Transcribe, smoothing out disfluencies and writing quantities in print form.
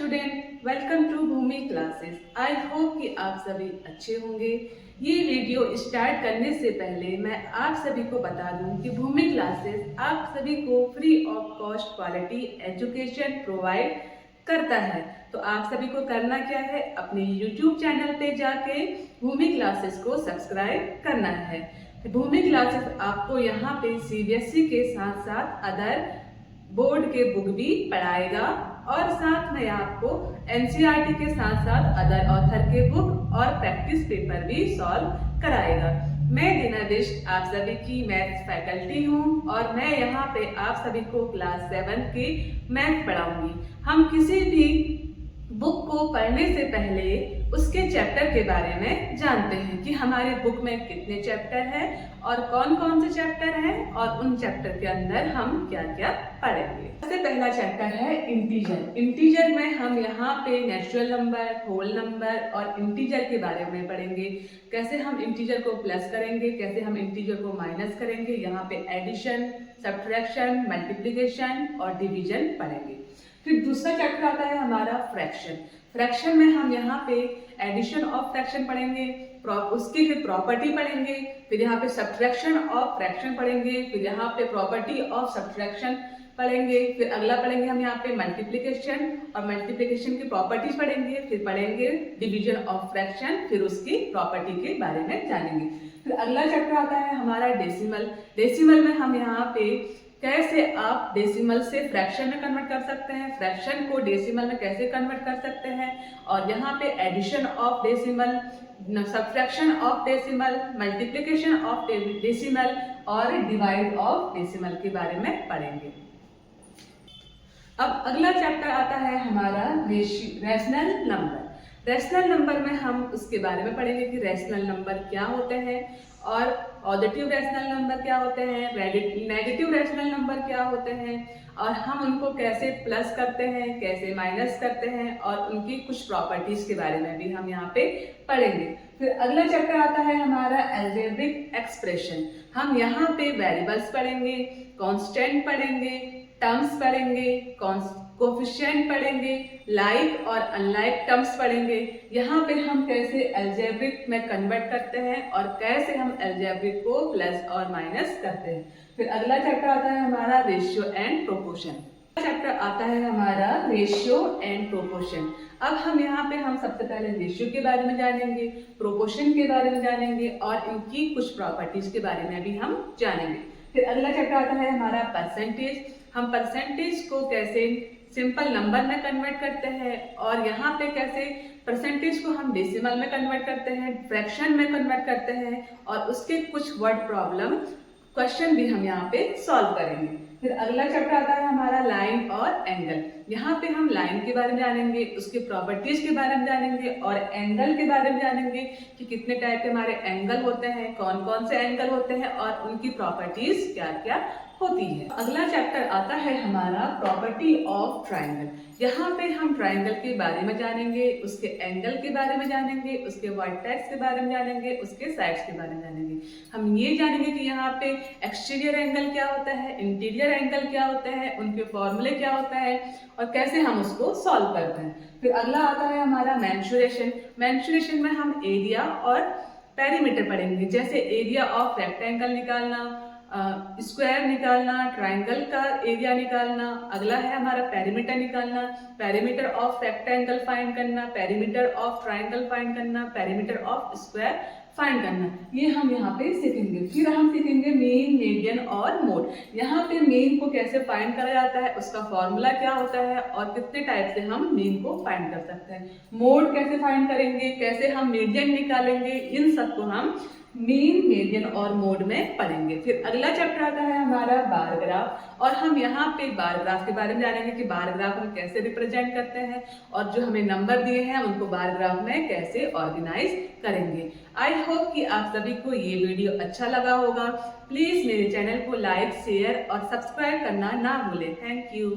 Student, welcome to Bhoomi classes. I hope कि आप सभी अच्छे होंगे। ये वीडियो स्टार्ट करने से पहले मैं आप सभी को बता दूं कि भूमि क्लासेस आप सभी को free of cost quality education provide करता है। तो आप सभी को करना क्या है, अपने YouTube चैनल पे जाके भूमि क्लासेस को सब्सक्राइब करना है। भूमि क्लासेस आपको यहाँ पे CBSE के साथ साथ अदर बोर्ड के बुक भी पढ़ाएगा और साथ में आपको NCERT के साथ साथ अदर ऑथर के बुक और प्रैक्टिस पेपर भी सॉल्व कराएगा। मैं दीना बिष्ट आप सभी की मैथ्स फैकल्टी हूँ और मैं यहाँ पे आप सभी को क्लास 7 की मैथ पढ़ाऊंगी। हम किसी भी बुक को पढ़ने से पहले उसके चैप्टर के बारे में जानते हैं कि हमारे बुक में कितने चैप्टर हैं और कौन कौन से चैप्टर हैं और उन चैप्टर के अंदर हम क्या क्या पढ़ेंगे। सबसे पहला चैप्टर है इंटीजर। इंटीजर में हम यहाँ पे नेचुरल नंबर, होल नंबर और इंटीजर के बारे में पढ़ेंगे। कैसे हम इंटीजर को प्लस करेंगे, कैसे हम इंटीजर को माइनस करेंगे। यहाँ पे एडिशन, सब्ट्रैक्शन, मल्टीप्लिकेशन और डिवीजन पढ़ेंगे। फिर दूसरा चैप्टर आता है हमारा फ्रैक्शन। फ्रैक्शन में हम यहाँ पे एडिशन ऑफ फ्रैक्शन पढ़ेंगे, उसकी फिर प्रॉपर्टी पढ़ेंगे, फिर यहाँ पे सब्ट्रैक्शन ऑफ फ्रैक्शन पढ़ेंगे, फिर यहाँ पे प्रॉपर्टी ऑफ सब्ट्रैक्शन पढ़ेंगे, फिर अगला पढ़ेंगे हम यहाँ पे मल्टीप्लिकेशन और मल्टीप्लिकेशन की प्रॉपर्टीज पढ़ेंगे, फिर पढ़ेंगे डिवीजन ऑफ फ्रैक्शन, फिर उसकी प्रॉपर्टी के बारे में जानेंगे। फिर अगला चैप्टर आता है हमारा डेसिमल। डेसिमल में हम यहाँ पे कैसे आप डेसिमल से फ्रैक्शन में कन्वर्ट कर सकते हैं, फ्रैक्शन को डेसिमल में कैसे कन्वर्ट कर सकते हैं, और यहाँ पे addition of decimal, subtraction of decimal, multiplication of decimal और डिवाइड ऑफ डेसिमल के बारे में पढ़ेंगे। अब अगला चैप्टर आता है हमारा रैशनल नंबर। रैशनल नंबर में हम उसके बारे में पढ़ेंगे कि रैशनल नंबर क्या होते हैं और पॉजिटिव रैशनल नंबर क्या होते हैं, नेगेटिव रैशनल नंबर क्या होते हैं और हम उनको कैसे प्लस करते हैं, कैसे माइनस करते हैं और उनकी कुछ प्रॉपर्टीज के बारे में भी हम यहाँ पे पढ़ेंगे। फिर अगला चैप्टर आता है हमारा अलजेब्रिक एक्सप्रेशन। हम यहाँ पे वेरिएबल्स पढ़ेंगे, कांस्टेंट पढ़ेंगे, टर्म्स पढ़ेंगे, कोफिशिएंट पढ़ेंगे, लाइक और अनलाइक टर्म्स पढ़ेंगे। यहाँ पे हम कैसे अलजेब्रिक में कन्वर्ट करते हैं और कैसे हम अलजेब्रिक को प्लस और माइनस करते हैं। फिर अगला चैप्टर आता है हमारा रेशियो एंड प्रोपोर्शन। चैप्टर आता है हमारा रेशियो एंड प्रोपोर्शन। अब हम यहाँ पे हम सबसे पहले रेशियो के बारे में जानेंगे, प्रोपोर्शन के बारे में जानेंगे और इनकी कुछ प्रॉपर्टीज के बारे में भी हम जानेंगे। फिर अगला चैप्टर आता है हमारा परसेंटेज। हम परसेंटेज को कैसे सिंपल नंबर में कन्वर्ट करते हैं और यहाँ पे कैसे परसेंटेज को हम डेसिमल में कन्वर्ट करते हैं, फ्रैक्शन में कन्वर्ट करते हैं और उसके कुछ वर्ड प्रॉब्लम क्वेश्चन भी हम यहाँ पे सॉल्व करेंगे। फिर अगला चैप्टर आता है हमारा लाइन और एंगल। यहाँ पे हम लाइन के बारे में जानेंगे, उसके प्रॉपर्टीज के बारे में जानेंगे और एंगल के बारे में जानेंगे कि कितने टाइप के हमारे एंगल होते हैं, कौन कौन से एंगल होते हैं और उनकी प्रॉपर्टीज क्या क्या होती है। अगला चैप्टर आता है हमारा प्रॉपर्टी ऑफ ट्राइंगल। यहाँ पे हम ट्राइंगल के बारे में जानेंगे, उसके एंगल के बारे में जानेंगे, उसके वर्टेक्स के बारे में जानेंगे, उसके साइड्स के बारे में जानेंगे। हम ये जानेंगे कि यहाँ पे एक्सटीरियर एंगल क्या होता है, इंटीरियर एंगल क्या होता है, उनके फॉर्मूले क्या होता है और कैसे हम उसको सॉल्व करते हैं। फिर अगला आता है हमारा मेंसुरेशन। मेंसुरेशन में हम एरिया और पेरीमीटर पढ़ेंगे, जैसे एरिया ऑफ रेक्टेंगल निकालना, स्क्वायर निकालना, ट्राइंगल का एरिया निकालना। अगला है हमारा पेरीमीटर निकालना, पेरीमीटर ऑफ रेक्टेंगल फाइंड करना, पेरीमीटर ऑफ ट्राइंगल फाइंड करना, पेरीमीटर ऑफ स्क्वायर फाइंड करना। ये हम यहाँ पे सीखेंगे। फिर हम सीखेंगे मीन, मीडियन और मोड। यहाँ पे मीन को कैसे फाइंड करा जाता है, उसका फॉर्मूला क्या होता है और कितने टाइप से हम मीन को फाइंड कर सकते हैं। मोड कैसे फाइंड करेंगे, कैसे हम मीडियन निकालेंगे, इन सबको हम मीन, मीडियन और मोड में पढ़ेंगे। फिर अगला चैप्टर आता है हमारा बार ग्राफ और हम यहाँ पे बार ग्राफ के बारे में जानेंगे कि बार ग्राफ हम कैसे रिप्रेजेंट करते हैं और जो हमें नंबर दिए हैं उनको बार ग्राफ में कैसे ऑर्गेनाइज करेंगे। आई होप कि आप सभी को ये वीडियो अच्छा लगा होगा। प्लीज मेरे चैनल को लाइक, शेयर और सब्सक्राइब करना ना भूलें। Thank you.